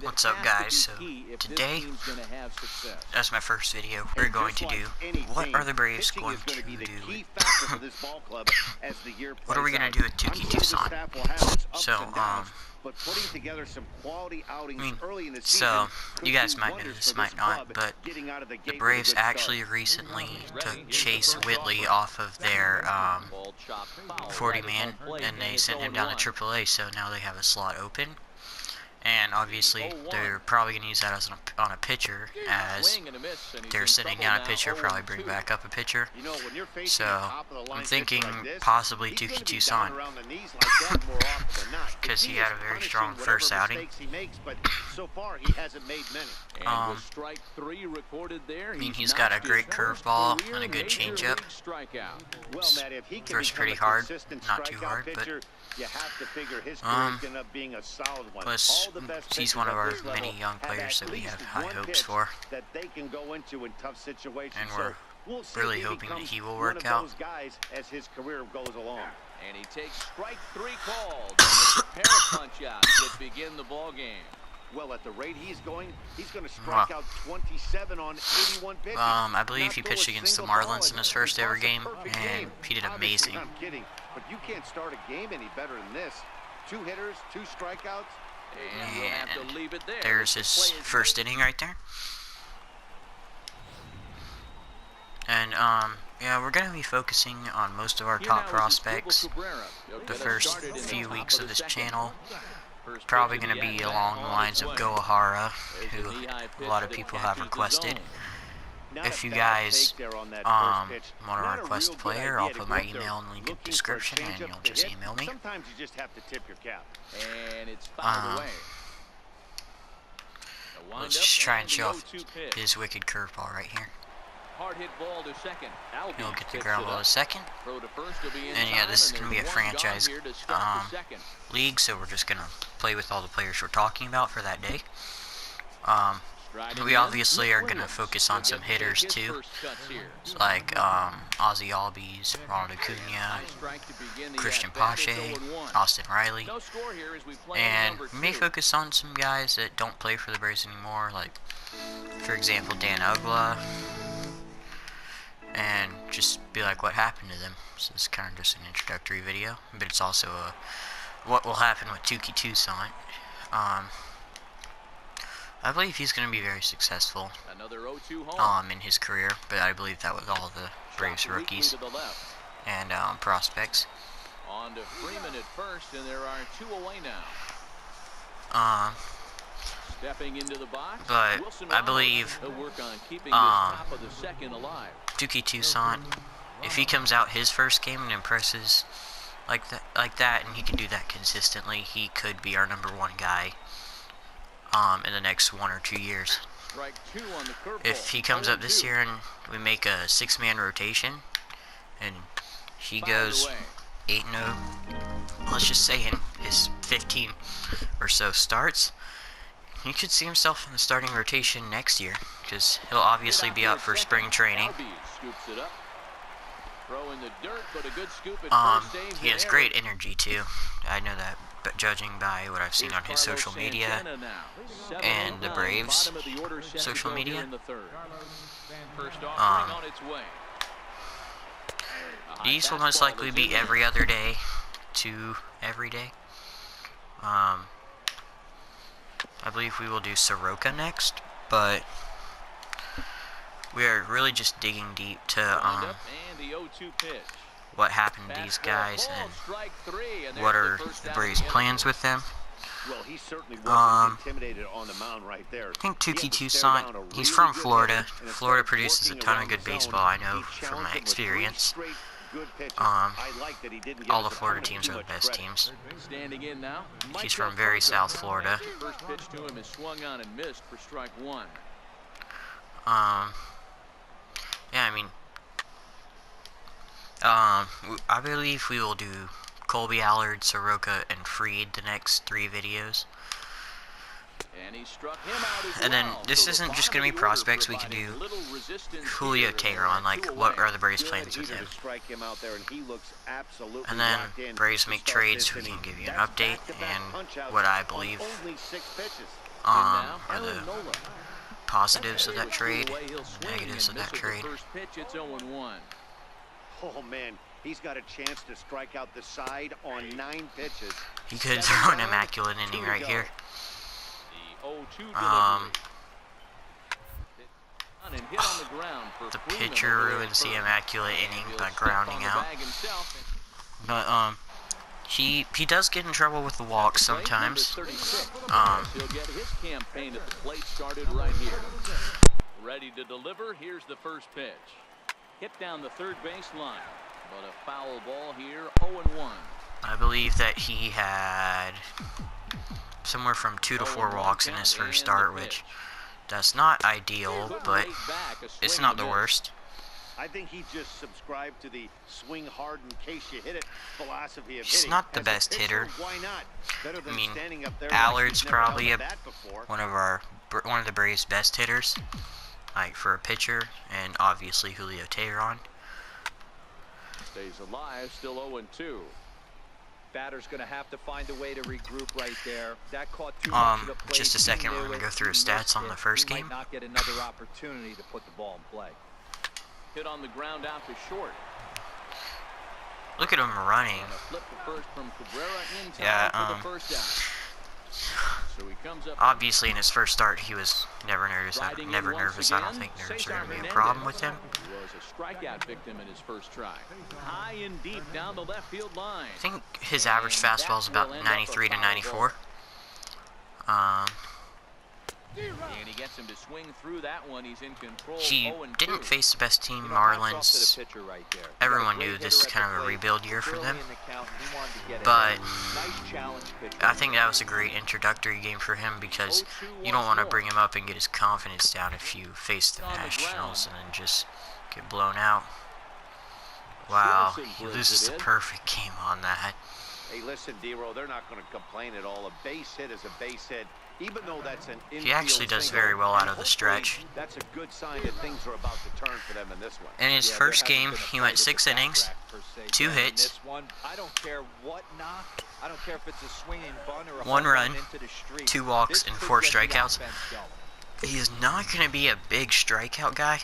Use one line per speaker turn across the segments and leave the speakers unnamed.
What's up, guys? So today, as my first video, we're going to do what are the Braves going to do? What are we going to do with Touki Toussaint? So you guys might know this, might not, but the Braves actually recently took Chase Whitley off of their 40-man, and they sent him down to AAA. So now they have a slot open. And obviously, they're probably going to use that as on a pitcher, as they're sitting down a pitcher, probably bring back up a pitcher. So, I'm thinking possibly Touki Toussaint, because he had a very strong first outing. I mean, he's got a great curveball and a good changeup. Throws pretty hard, not too hard, but plus he's one of our many young players that we have high hopes for, and we're really hoping that he will work out.
And he takes strike 3 calls and a pair of punch outs that begin the ball game. Well, at the rate he's going to strike out 27 on 81 pitches.
I believe he pitched against the Marlins in his first ever game, and he did amazing.
I'm kidding, but you can't start a game any better than this. 2 hitters, 2 strikeouts. And we'll have to leave it there.
There's his first inning right there. And yeah, we're going to be focusing on most of our top prospects the first few weeks of this channel. Probably going to be along the lines of Gohara, who a lot of people have requested. If you guys want to request a player, I'll put my email in the link in the description, and you'll just email me. Let's just try and show off his wicked curveball right here. He'll get the ground ball to second. And yeah, this is going to be a franchise league, so we're just going to play with all the players we're talking about for that day. We obviously are going to focus on some hitters too, like Ozzy Albies, Ronald Acuna, Christian Pache, Austin Riley, and we may focus on some guys that don't play for the Braves anymore, like, for example, Dan Ugla, and just be like what happened to them. So this is kind of just an introductory video, but it's also a what will happen with Touki Toussaint. I believe he's going to be very successful in his career, but I believe that with all the Braves rookies and prospects.
On to Freeman at first, and there are 2 away now. Stepping into the box,
but I believe Touki Toussaint, if he comes out his first game and impresses like that, and he can do that consistently, he could be our #1 guy in the next 1 or 2 years. If he comes up this year and we make a 6-man rotation and he goes 8-0, let's just say in his 15 or so starts, he could see himself in the starting rotation next year, because he'll obviously be up for spring training. He has great energy too. I know that, but judging by what I've seen on his social media and the Braves' social media, these will most likely be every other day to every day. I believe we will do Soroka next, but we are really just digging deep to what happened to these guys and what are the Braves' plans with them. I think Touki Toussaint, he's from Florida. Florida produces a ton of good baseball, I know from my experience. All the Florida teams are the best teams. He's from very South Florida. Yeah, I mean, I believe we will do Colby Allard, Soroka, and Freed the next 3 videos. And then this isn't just going to be prospects. We can do Julio Teheran, like what are the Braves' plans with him. And then Braves make trades, we can give you an update and what I believe or the positives of that trade, negatives of that trade.
Oh man, he's got a chance to strike out the side on 9 pitches.
He could throw an immaculate inning right here. The pitcher ruins the immaculate inning by grounding out. But he does get in trouble with the walks sometimes.
He'll get his campaign at the plate started right here. Ready to deliver. Here's the first pitch. Hit down the third baseline, but a foul ball here. 0-1.
I believe that he had somewhere from 2 to 4 walks in his first start, which that's not ideal, but it's not the worst.
I think he just subscribed to the swing hard in case you hit it philosophy of
He's
hitting.
not the best hitter.
Why not? Better than
I mean,
standing up there
Allard's
like he's never
probably
held a bat before.
one of the Braves' best hitters, like for a pitcher, and obviously Julio Teheran.
Stays alive, still 0-2.
Batter's going to have to find a way to regroup right there. That caught too much of the plate.
Just a second, we're going to go through his stats on the first game.
Might not get another opportunity to put the ball in play.
Hit on the ground out to short.
Look at him running.
Flip the first from Cabrera in time
Yeah,
for the first out. So he comes up
obviously in his first start he was never nervous. I don't think nerves are going to be a problem with him.
He was a strikeout victim in his first try. High and deep down the left field line.
I think his average fastball is about 93 to 94.
And he gets him to swing through that one. He's in control.
He didn't face the best team, Marlins. Everyone knew this is kind of a rebuild year for them. But I think that was a great introductory game for him because you don't want to bring him up and get his confidence down if you face the Nationals and then just get blown out. Wow, he loses the perfect game on that.
Hey, listen, D-Row, they're not going to complain at all. A base hit is a base hit. Even though that's an
He actually does very well out of the stretch.
That's a good sign that things are about to turn for them in this one.
In his first game, he went 6 innings, 2 hits,
I don't care what knock. I don't care if it's a swinging bunt or a
1 run,
into the street.
2 walks, and 4 strikeouts. He is not going to be a big strikeout guy.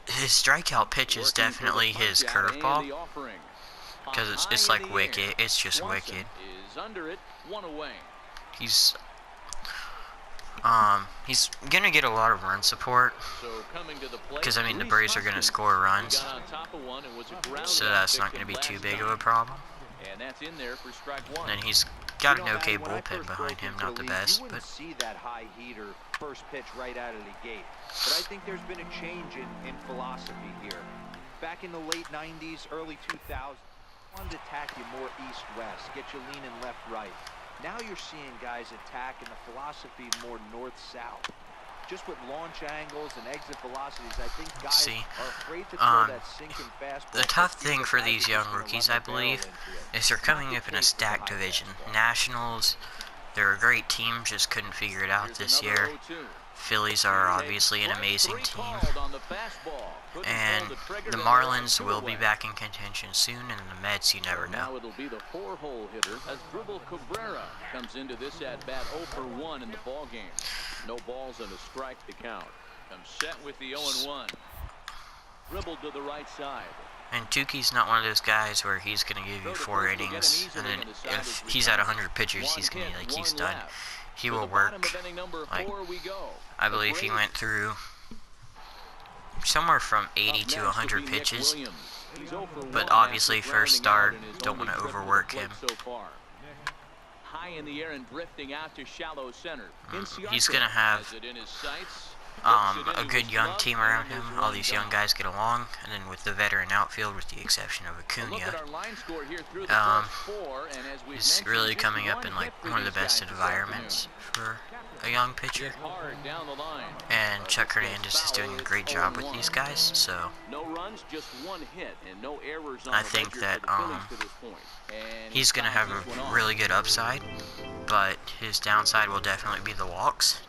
His strikeout pitch is definitely his curveball, because it's like wicked. It's just wicked. He's gonna get a lot of run support, because I mean the Braves are gonna score runs, so that's not gonna be too big of a problem. And he's got an okay bullpen behind him, not the best, but
see that high heater first pitch right out of the gate. But I think there's been a change in philosophy here. Back in the late 90s, early 2000s, wanted to attack you more east-west, get you leaning left-right. Now you're seeing guys attack in the philosophy more north-south. Just with launch angles and exit velocities, I think guys are afraid to throw that sinking fastball.
The tough thing for these young rookies, I believe, is they're coming up in a stacked division. Nationals, they're a great team, just couldn't figure it out this year. Phillies are obviously an amazing team. And the Marlins will be back in contention soon, and the Mets, you never know.
Now it'll be the 4-hole hitter as Dribble Cabrera comes into this at-bat 0 for 1 in the ballgame. No balls and a strike to count. Comes set with the 0-1. Dribbled to the right side.
And Touki's not one of those guys where he's going to give you 4 innings, and then if he's at 100 pitches, he's going to be like, he's done. He will work, like, I believe he went through somewhere from 80 to 100 pitches, but obviously first start, don't want to overwork him.
High in the air and drifting out to shallow center.
He's going to have a good young team around him. All these young guys get along, and then with the veteran outfield, with the exception of Acuna, he's really coming up in like one of the best environments for a young pitcher. And Chuck Hernandez is doing a great job with these guys, so I think that he's gonna have a really good upside, but his downside will definitely be the walks.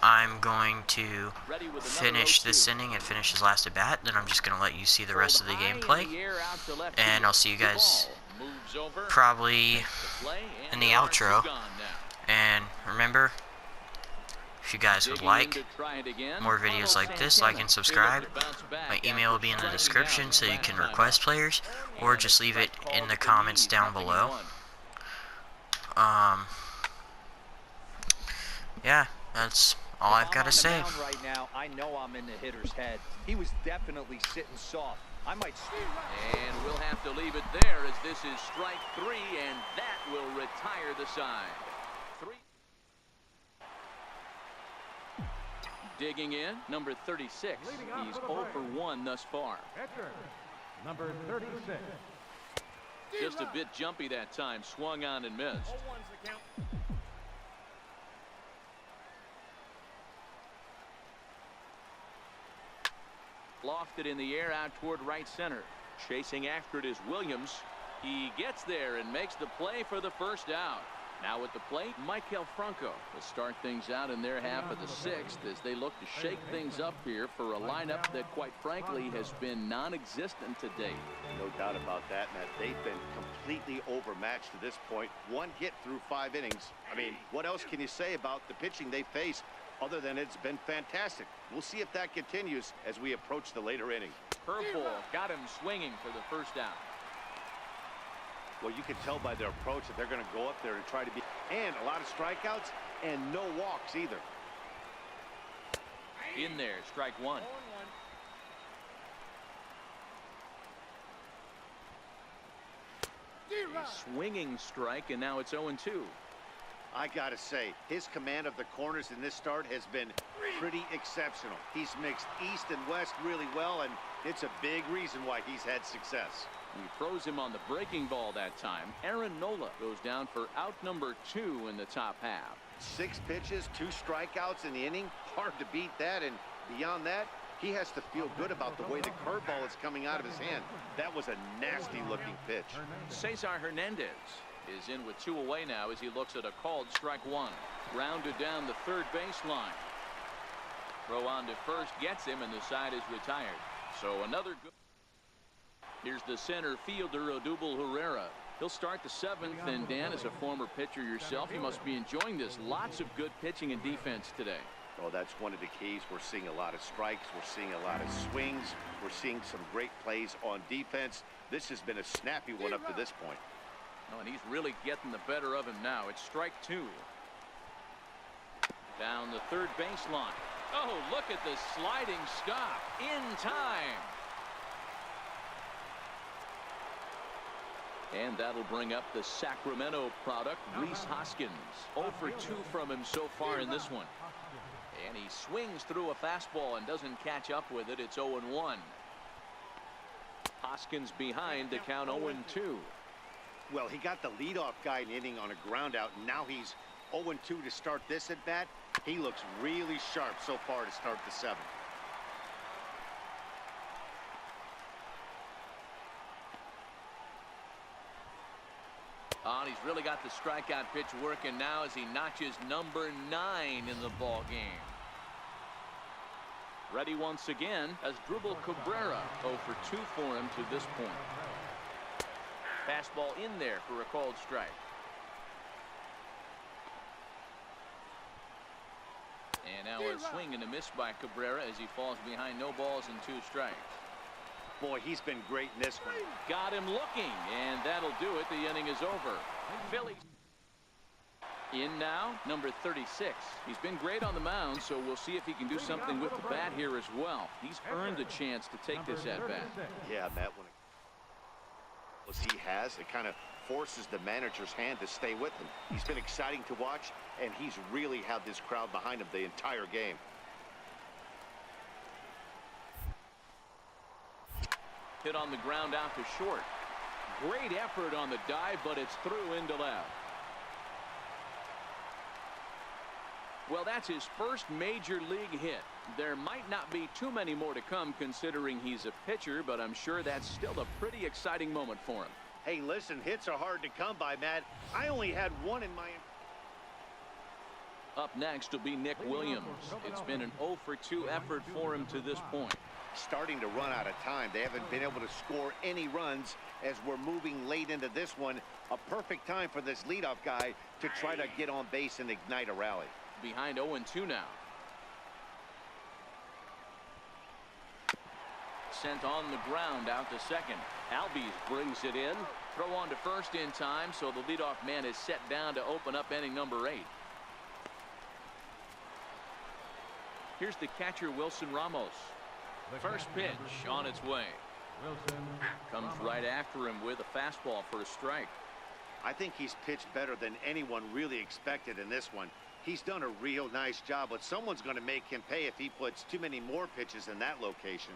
I'm going to finish this inning and finish his last at bat. Then I'm just going to let you see the rest of the gameplay. And I'll see you guys probably in the outro. And remember, if you guys would like more videos like this, like and subscribe. My email will be in the description so you can request players, or just leave it in the comments down below. Yeah, that's all I've got to say.
Right now, I know I'm in the hitter's head. He was definitely sitting soft. I might.
And we'll have to leave it there, as this is strike 3, and that will retire the side. 3. Digging in, number 36. He's 0 for 1 thus far.
Number 36.
Just a bit jumpy that time. Swung on and missed. Lofted in the air out toward right center. Chasing after it is Williams. He gets there and makes the play for the first out. Now at the plate, Michael Franco will start things out in their half of the 6th as they look to shake things up here for a lineup that, quite frankly, has been non-existent to date.
No doubt about that, Matt. They've been completely overmatched to this point. 1 hit through 5 innings. I mean, what else can you say about the pitching they face other than it's been fantastic? We'll see if that continues as we approach the later innings.
Curveball got him swinging for the first out.
Well, you can tell by their approach that they're going to go up there and try to be, and a lot of strikeouts and no walks either.
In there, strike 1. A swinging strike, and now it's 0-2.
I gotta say, his command of the corners in this start has been pretty exceptional. He's mixed east and west really well, and it's a big reason why he's had success.
He throws him on the breaking ball that time. Aaron Nola goes down for out number 2 in the top half.
6 pitches, 2 strikeouts in the inning. Hard to beat that, and beyond that, he has to feel good about the way the curveball is coming out of his hand. That was a nasty-looking pitch.
Cesar Hernandez is in with 2 away now as he looks at a called strike 1. Grounded down the third baseline. Throw on to first gets him, and the side is retired. So another good. Here's the center fielder, Odubel Herrera. He'll start the 7th, and Dan, as a former pitcher yourself, you must be enjoying this. Lots of good pitching and defense today.
Oh, that's one of the keys. We're seeing a lot of strikes. We're seeing a lot of swings. We're seeing some great plays on defense. This has been a snappy one up to this point.
Oh, and he's really getting the better of him now. It's strike 2. Down the third baseline. Oh, look at the sliding stop in time. And that'll bring up the Sacramento product, Rhys Hoskins. 0 for 2 from him so far in this one. And he swings through a fastball and doesn't catch up with it. It's 0-1. Hoskins behind to count 0-2.
Well, he got the leadoff guy in the inning on a ground out. Now he's 0-2 to start this at bat. He looks really sharp so far to start the 7th.
Oh, and he's really got the strikeout pitch working now as he notches number 9 in the ball game. Ready once again as Dribble Cabrera. 0 for 2 for him to this point. Fastball in there for a called strike. And now a swing and a miss by Cabrera as he falls behind, no balls and 2 strikes.
Boy, he's been great in this one.
Got him looking, and that'll do it. The inning is over. Phillies in now, number 36. He's been great on the mound, so we'll see if he can do something with the bat here as well. He's earned a chance to take this at bat.
Yeah, Matt, when he has, it kind of forces the manager's hand to stay with him. He's been exciting to watch, and he's really had this crowd behind him the entire game.
Hit on the ground out to short. Great effort on the dive, but it's through into left. Well, that's his first major league hit. There might not be too many more to come considering he's a pitcher, but I'm sure that's still a pretty exciting moment for him.
Hey, listen, hits are hard to come by, Matt. I only had one in my...
Up next will be Nick Williams. It's been an 0 for 2 effort for him to this point.
Starting to run out of time. They haven't been able to score any runs as we're moving late into this one. A perfect time for this leadoff guy to try to get on base and ignite a rally.
Behind 0-2 now. Sent on the ground out to second. Albies brings it in. Throw on to first in time, so the leadoff man is set down to open up inning number 8. Here's the catcher, Wilson Ramos. First pitch on its way. Comes right after him with a fastball for a strike.
I think he's pitched better than anyone really expected in this one. He's done a real nice job, but someone's going to make him pay if he puts too many more pitches in that location.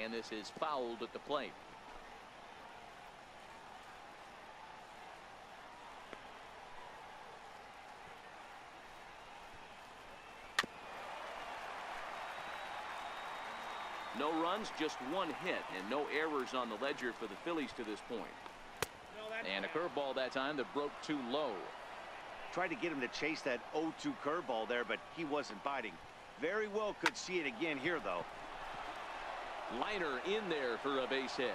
And this is fouled at the plate. No runs, just one hit, and no errors on the ledger for the Phillies to this point. And a curveball that time that broke too low.
Tried to get him to chase that 0-2 curveball there, but he wasn't biting. Very well could see it again here, though.
Liner in there for a base hit.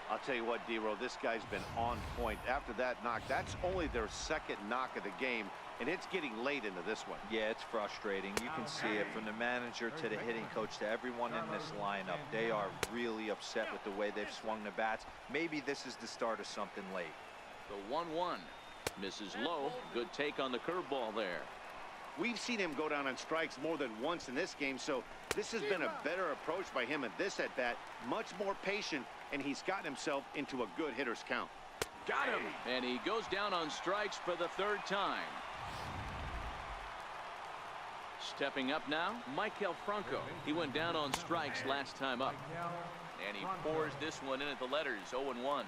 I'll tell you what, D-Row, this guy's been on point. After that knock, that's only their second knock of the game, and it's getting late into this one.
Yeah, it's frustrating. You can see it from the manager to the hitting coach to everyone in this lineup. They are really upset with the way they've swung the bats. Maybe this is the start of something late.
The 1-1 misses low. Good take on the curveball there.
We've seen him go down on strikes more than once in this game, so this has been a better approach by him at this at-bat. Much more patient, and he's gotten himself into a good hitter's count.
Got him! And he goes down on strikes for the 3rd time. Stepping up now, Michael Franco. He went down on strikes last time up. And he pours this one in at the letters, 0-1.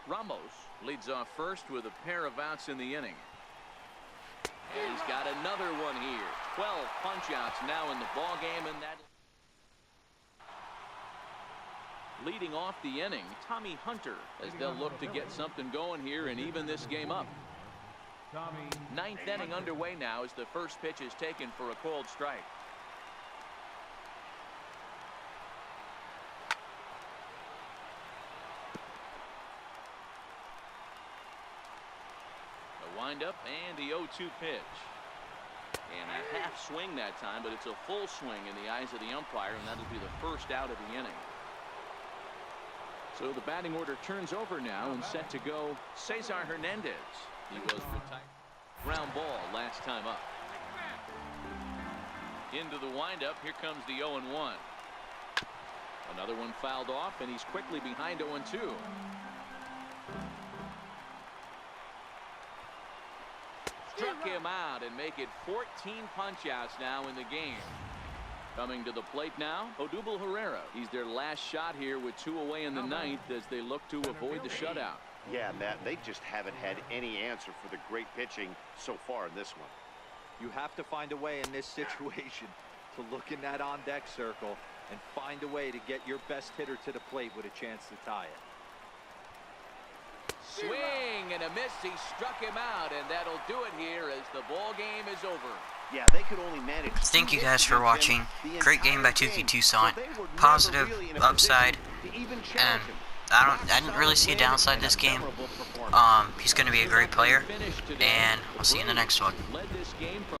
Ramos leads off first with a pair of outs in the inning. And he's got another one here. 12 punch-outs now in the ball game, and that leading off the inning, Tommy Hunter, as they'll look to get something going here and even this game up. 9th inning underway now as the first pitch is taken for a called strike. Windup and the 0-2 pitch. And a half swing that time, but it's a full swing in the eyes of the umpire, and that'll be the first out of the inning. So the batting order turns over now, and set to go Cesar Hernandez. He was retired. Ground ball last time up. Into the windup. Here comes the 0-1. Another one fouled off, and he's quickly behind 0-2. Struck him out and make it 14 punch-outs now in the game. Coming to the plate now, Odubel Herrera. He's their last shot here with 2 away in the 9th as they look to avoid the shutout.
Yeah, Matt, they just haven't had any answer for the great pitching so far in this one.
You have to find a way in this situation to look in that on-deck circle and find a way to get your best hitter to the plate with a chance to tie it.
Swing and a miss. He struck him out, and that'll do it here as the ball game is over.
Yeah, they could only manage.
Thank you guys for watching. Great game by Touki Toussaint. Positive upside, and I didn't really see a downside this game. He's going to be a great player, and I'll see you in the next one.